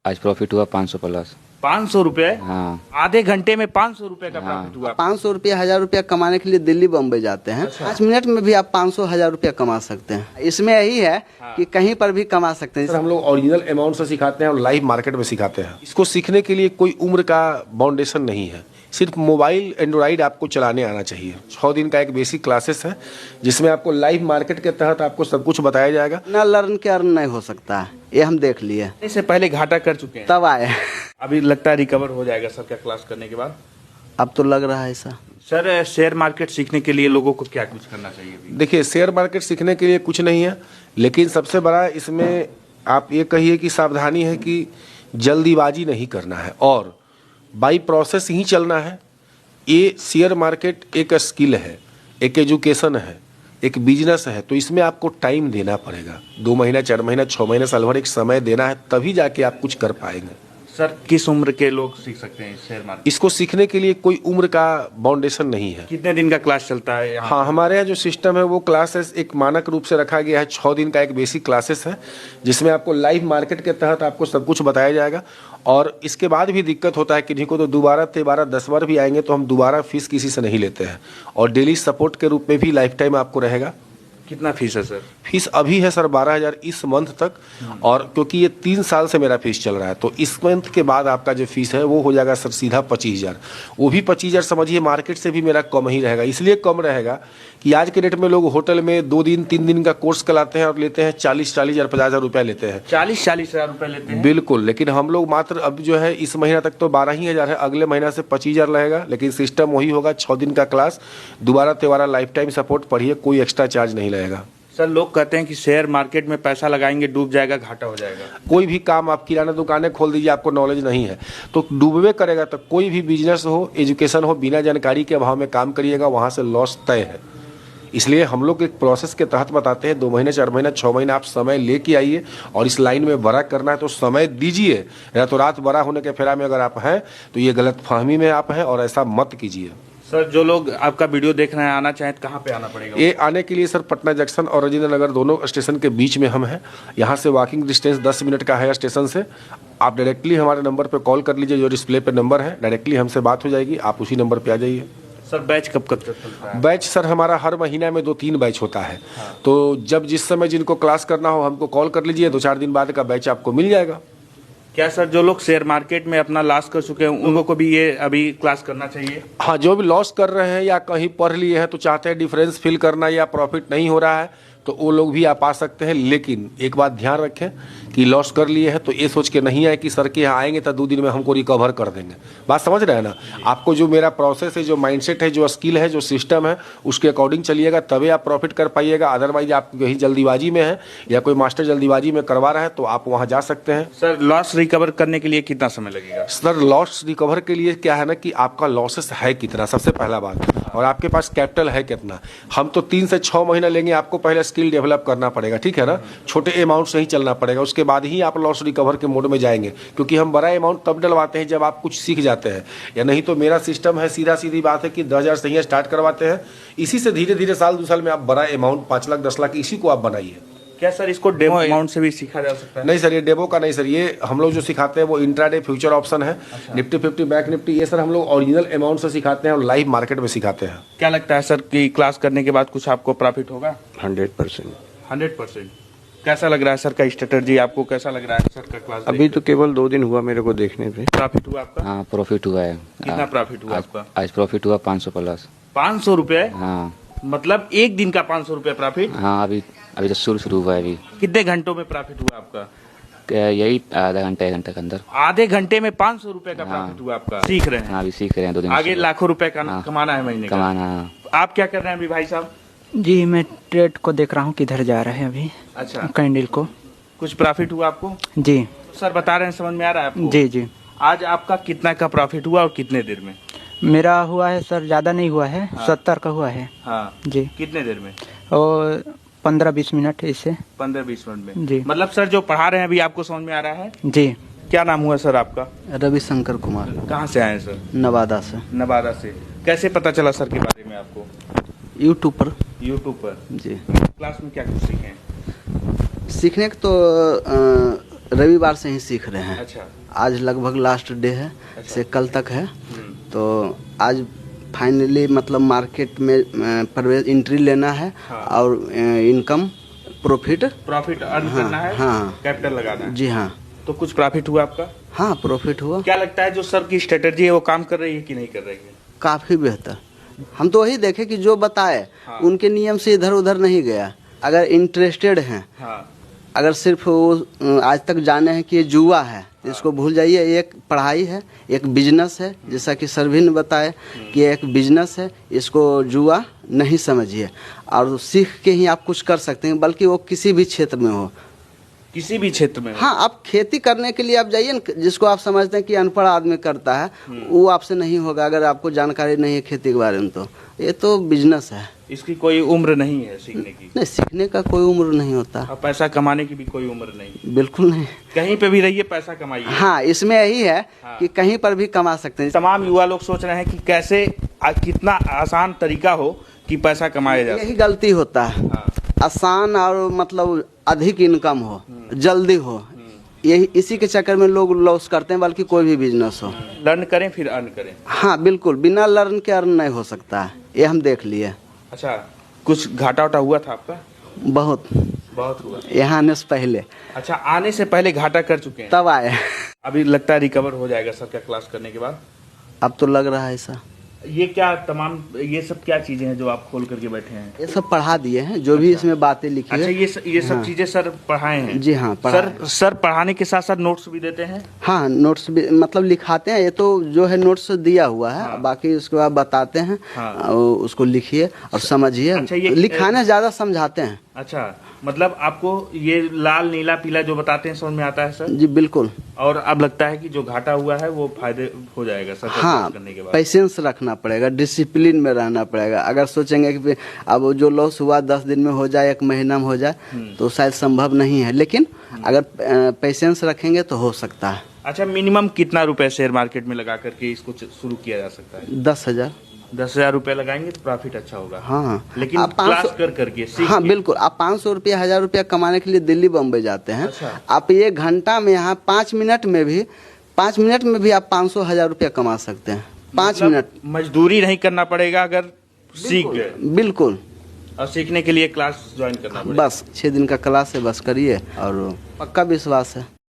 आज प्रॉफिट हुआ 500 प्लस। 500 रुपए? हाँ। आधे घंटे में 500 रुपए का हाँ। प्रॉफिट हुआ। 500 रुपया 1000 रुपया कमाने के लिए दिल्ली बम्बई जाते हैं। 5 मिनट में भी आप 500 1000 रुपया कमा सकते हैं। इसमें यही है कि कहीं पर भी कमा सकते हैं। सर हम लोग ओरिजिनल अमाउंट से सिखाते हैं और लाइव मार्केट में सिखाते हैं। इसको सीखने के लिए कोई उम्र का बाउंडेशन नहीं है, सिर्फ मोबाइल एंड्रॉइड आपको चलाने आना चाहिए। 6 दिन का एक बेसिक क्लासेस है जिसमें आपको लाइव मार्केट के तहत आपको सब कुछ बताया जाएगा। ना लर्न के अर्न नहीं हो सकता है, ये हम देख लिए। इससे पहले घाटा कर चुके हैं, तब आए। अभी लगता है रिकवर हो जाएगा सर का क्लास करने के बाद? अब तो लग रहा है ऐसा। सर शेयर मार्केट सीखने के लिए लोगों को क्या कुछ करना चाहिए अभी? देखिए, शेयर मार्केट सीखने के लिए कुछ नहीं है, लेकिन सबसे बड़ा इसमें आप ये कहिए कि सावधानी है कि जल्दीबाजी नहीं करना है और बाई प्रोसेस ही चलना है। ये शेयर मार्केट एक स्किल है, एक एजुकेशन है, एक बिजनेस है, तो इसमें आपको टाइम देना पड़ेगा। 2 महीना 4 महीना 6 महीना साल भर एक समय देना है, तभी जाके आप कुछ कर पाएंगे। सर किस उम्र के लोग सीख सकते हैं शेयर मार्केट? इसको सीखने के लिए कोई उम्र का बाउंडेशन नहीं है। कितने दिन का क्लास चलता है यहाँ? हाँ, हमारे यहाँ जो सिस्टम है वो क्लासेस एक मानक रूप से रखा गया है। 6 दिन का एक बेसिक क्लासेस है जिसमें आपको लाइव मार्केट के तहत आपको सब कुछ बताया जाएगा। और इसके बाद भी दिक्कत होता है किन्हीं को तो दोबारा 10 बार भी आएंगे तो हम दोबारा फीस किसी से नहीं लेते हैं और डेली सपोर्ट के रूप में भी लाइफ टाइम आपको रहेगा। कितना फीस है सर? फीस अभी है सर 12,000 इस मंथ तक, और क्योंकि ये 3 साल से मेरा फीस चल रहा है तो इस मंथ के बाद आपका जो फीस है वो हो जाएगा सर सीधा 25,000। वो भी 25,000 समझिए मार्केट से भी मेरा कम ही रहेगा। इसलिए कम रहेगा कि आज के डेट में लोग होटल में 2 दिन 3 दिन का कोर्स कराते हैं और लेते हैं 40,000 50,000 रुपया लेते हैं। 40,000 रुपए लेते हैं? बिल्कुल, लेकिन हम लोग मात्र अब जो है इस महीना तक तो 12,000 है, अगले महीना से 25,000 रहेगा। लेकिन सिस्टम वही होगा, 6 दिन का क्लास, दोबारा लाइफ टाइम सपोर्ट पढ़िए, कोई एक्स्ट्रा चार्ज नहीं लगेगा। सर लोग कहते हैं कि शेयर मार्केट में पैसा लगाएंगे डूब जाएगा, घाटा हो जाएगा। कोई भी काम, आप किराना दुकानें खोल दीजिए, आपको नॉलेज नहीं है तो डूबवे करेगा। तो कोई भी बिजनेस हो, एजुकेशन हो, बिना जानकारी के अभाव में काम करिएगा, वहाँ से लॉस तय है। इसलिए हम लोग एक प्रोसेस के तहत बताते हैं। 2 महीने 4 महीना 6 महीना आप समय लेके आइए और इस लाइन में बड़ा करना है तो समय दीजिए। या तो रात बड़ा होने के फेरा में अगर आप हैं तो ये गलत फहमी में आप हैं और ऐसा मत कीजिए। सर जो लोग आपका वीडियो देख रहे हैं, आना चाहें तो कहाँ पे आना पड़ेगा? ये आने के लिए सर पटना जंक्शन और राजेंद्र नगर दोनों स्टेशन के बीच में हम हैं। यहाँ से वॉकिंग डिस्टेंस 10 मिनट का है स्टेशन से। आप डायरेक्टली हमारे नंबर पे कॉल कर लीजिए, जो डिस्प्ले पे नंबर है, डायरेक्टली हमसे बात हो जाएगी, आप उसी नंबर पे आ जाइए। सर बैच कब तक चलता है? बैच सर हमारा हर महीना में 2-3 बैच होता है। तो जब जिस समय जिनको क्लास करना हो हमको कॉल कर लीजिए, 2-4 दिन बाद का बैच आपको मिल जाएगा। क्या सर जो लोग शेयर मार्केट में अपना लॉस कर चुके हैं उनको को भी ये अभी क्लास करना चाहिए? हाँ, जो भी लॉस कर रहे हैं या कहीं पढ़ लिए हैं तो चाहते हैं डिफरेंस फिल करना या प्रॉफिट नहीं हो रहा है तो वो लोग भी आप आ सकते हैं। लेकिन एक बात ध्यान रखें कि लॉस कर लिए हैं तो ये सोच के नहीं आए कि सर के यहाँ आएंगे तो 2 दिन में हमको रिकवर कर देंगे। बात समझ रहे हैं ना? आपको जो मेरा प्रोसेस है, जो माइंडसेट है, जो स्किल है, जो सिस्टम है, उसके अकॉर्डिंग चलिएगा तभी आप प्रॉफिट कर पाइएगा। अदरवाइज आप कहीं जल्दीबाजी में है या कोई मास्टर जल्दीबाजी में करवा रहा है तो आप वहाँ जा सकते हैं। सर लॉस रिकवर करने के लिए कितना समय लगेगा? सर लॉस रिकवर के लिए क्या है ना कि आपका लॉसेस है कितना, सबसे पहला बात, और आपके पास कैपिटल है कितना। हम तो 3 से 6 महीना लेंगे, आपको पहले स्किल डेवलप करना पड़ेगा, ठीक है ना? छोटे अमाउंट से ही चलना पड़ेगा, उसके बाद ही आप लॉस रिकवर के मोड में जाएंगे। क्योंकि हम बड़ा अमाउंट तब डलवाते हैं जब आप कुछ सीख जाते हैं, या नहीं तो मेरा सिस्टम है, सीधी बात है कि 10,000 से ही स्टार्ट करवाते हैं। इसी से धीरे धीरे साल 2 साल में आप बड़ा अमाउंट 5 लाख 10 लाख इसी को आप बनाइए। क्या सर इसको डेमो अमाउंट से भी सीखा जा सकता है? नहीं सर, ये डेमो का नहीं सर, ये हम लोग जो सिखाते हैं वो इंट्राडे फ्यूचर ऑप्शन है। निफ्टी 50 बैंक निफ्टी ये सर हम लोग ओरिजिनल अमाउंट से सिखाते हैं और लाइव मार्केट में सिखाते हैं। क्या लगता है सर कि क्लास करने के बाद कुछ आपको प्रॉफिट होगा? 100%। 100%। कैसा लग रहा है सर का स्ट्रेटजी? आपको कैसा लग रहा है सर का क्लास? अभी तो केवल 2 दिन हुआ मेरे को देखने पे। प्रॉफिट हुआ आपका? हाँ प्रॉफिट हुआ है। कितना प्रॉफिट हुआ आपका? आज प्रॉफिट हुआ 500 प्लस। 500 रुपए? हाँ। मतलब एक दिन का 500 रुपए प्रॉफिट? हाँ, अभी तो शुरू हुआ है। अभी कितने घंटों में प्रॉफिट हुआ आपका? यही आधा घंटा 1 घंटे के अंदर। आधे घंटे में 500 रुपए का प्रॉफिट हुआ आपका? सीख रहे हैं? हाँ, अभी सीख रहे हैं 2 दिन आगे से। लाखों रुपए का हाँ। कमाना है महीने का? कमाना। हाँ। आप क्या कर रहे हैं अभी भाई साहब? जी मैं ट्रेड को देख रहा हूँ किधर जा रहा है अभी। अच्छा, कैंडल को। कुछ प्रॉफिट हुआ आपको? जी सर बता रहे हैं, समझ में आ रहा है आपको? जी जी। आज आपका कितना का प्रॉफिट हुआ और कितने देर में? मेरा हुआ है सर, ज़्यादा नहीं हुआ है। हाँ। 70 का हुआ है। हाँ। जी। कितने देर में? और 15-20 मिनट इससे। 15-20 मिनट में? जी। मतलब सर जो पढ़ा रहे हैं अभी आपको समझ में आ रहा है? जी। क्या नाम हुआ सर आपका? रविशंकर कुमार, कहाँ से आए हैं सर? नवादा से। नवादा से। कैसे पता चला सर के बारे में आपको? यूट्यूब पर। यूट्यूब पर। जी। क्लास में क्या कुछ सीखे? सीखने को तो रविवार से ही सीख रहे हैं। अच्छा। आज लगभग लास्ट डे है, अच्छा। से कल तक है। तो आज फाइनली मतलब मार्केट में प्रवेश एंट्री लेना है। हाँ। और इनकम प्रॉफिट अर्न हाँ, करना है। हाँ। कैपिटल लगाना है। जी हाँ। तो कुछ प्रॉफिट हुआ आपका? हाँ, प्रॉफिट हुआ। क्या लगता है जो सर की स्ट्रेटेजी है वो काम कर रही है कि नहीं कर रही है? काफी बेहतर। हम तो वही देखे कि जो बताए हाँ। उनके नियम से इधर उधर नहीं गया। अगर इंटरेस्टेड हैं, हाँ। अगर सिर्फ वो आज तक जाने हैं कि ये जुआ है, तो इसको भूल जाइए। एक पढ़ाई है, एक बिजनेस है, जैसा कि सर भी ने बताया कि एक बिजनेस है, इसको जुआ नहीं समझिए। और सीख के ही आप कुछ कर सकते हैं, बल्कि वो किसी भी क्षेत्र में हो। किसी भी क्षेत्र में हो। हाँ, आप खेती करने के लिए आप जाइए न, जिसको आप समझते हैं कि अनपढ़ आदमी करता है, वो आपसे नहीं होगा अगर आपको जानकारी नहीं है खेती के बारे में। तो ये तो बिजनेस है, इसकी कोई उम्र नहीं है सीखने की। नहीं, सीखने का कोई उम्र नहीं होता। और पैसा कमाने की भी कोई उम्र नहीं। बिल्कुल नहीं। कहीं पे भी रहिए पैसा कमाइए। हाँ, इसमें यही है हाँ। कि कहीं पर भी कमा सकते हैं। तमाम युवा लोग सोच रहे हैं कि कैसे कितना आसान तरीका हो कि पैसा कमाया जा यही गलती होता है। हाँ। आसान और मतलब अधिक इनकम हो, जल्दी हो, यही इसी के चक्कर में लोग लॉस करते हैं, बल्कि कोई भी बिजनेस हो। लर्न करें फिर अर्न करें। हाँ बिल्कुल, बिना लर्न के अर्न नहीं हो सकता है, ये हम देख लिए। अच्छा, कुछ घाटा वाटा हुआ था आपका? बहुत हुआ। यहाँ आने से पहले। अच्छा, आने से पहले घाटा कर चुके हैं, तब आए। अभी लगता है रिकवर हो जाएगा सर का क्लास करने के बाद? अब तो लग रहा है ऐसा। ये सब क्या चीजें हैं जो आप खोल करके बैठे हैं? ये सब पढ़ा दिए हैं, जो भी इसमें बातें लिखी अच्छा, है। ये सब चीजें सर पढ़ाए हैं? जी हाँ, सर पढ़ाने के साथ साथ नोट्स भी देते हैं? हाँ, नोट्स भी मतलब लिखाते हैं। ये तो जो है नोट्स दिया हुआ है। हाँ। बाकी उसको आप बताते हैं। हाँ। और उसको लिखिए और समझिए। अच्छा, ये लिखाने ज्यादा समझाते हैं। अच्छा, मतलब आपको ये लाल नीला पीला जो बताते हैं समझ में आता है सर? जी बिल्कुल। और अब लगता है कि जो घाटा हुआ है वो फायदे हो जाएगा सर का हाँ, क्लास करने के बाद? पेशेंस रखना पड़ेगा, डिसिप्लिन में रहना पड़ेगा। अगर सोचेंगे कि अब जो लॉस हुआ 10 दिन में हो जाए, 1 महीना में हो जाए, तो शायद संभव नहीं है। लेकिन अगर पेशेंस रखेंगे तो हो सकता है। अच्छा, मिनिमम कितना रुपए शेयर मार्केट में लगा करके इसको शुरू किया जा सकता है? 10,000। 10,000 रुपए लगाएंगे तो प्रॉफिट अच्छा होगा। हाँ, लेकिन आप क्लास कर करके सीख हाँ के। बिल्कुल। आप 500 रुपया 1,000 रुपया कमाने के लिए दिल्ली बम्बई जाते हैं। अच्छा। आप 1 घंटा में यहाँ 5 मिनट में भी 500 1,000 रुपया कमा सकते हैं। 5 मतलब मिनट मजदूरी नहीं करना पड़ेगा अगर सीख गए। बिल्कुल। और सीखने के लिए क्लास ज्वाइन करना पड़ेगा। बस 6 दिन का क्लास है, बस करिए और पक्का विश्वास है।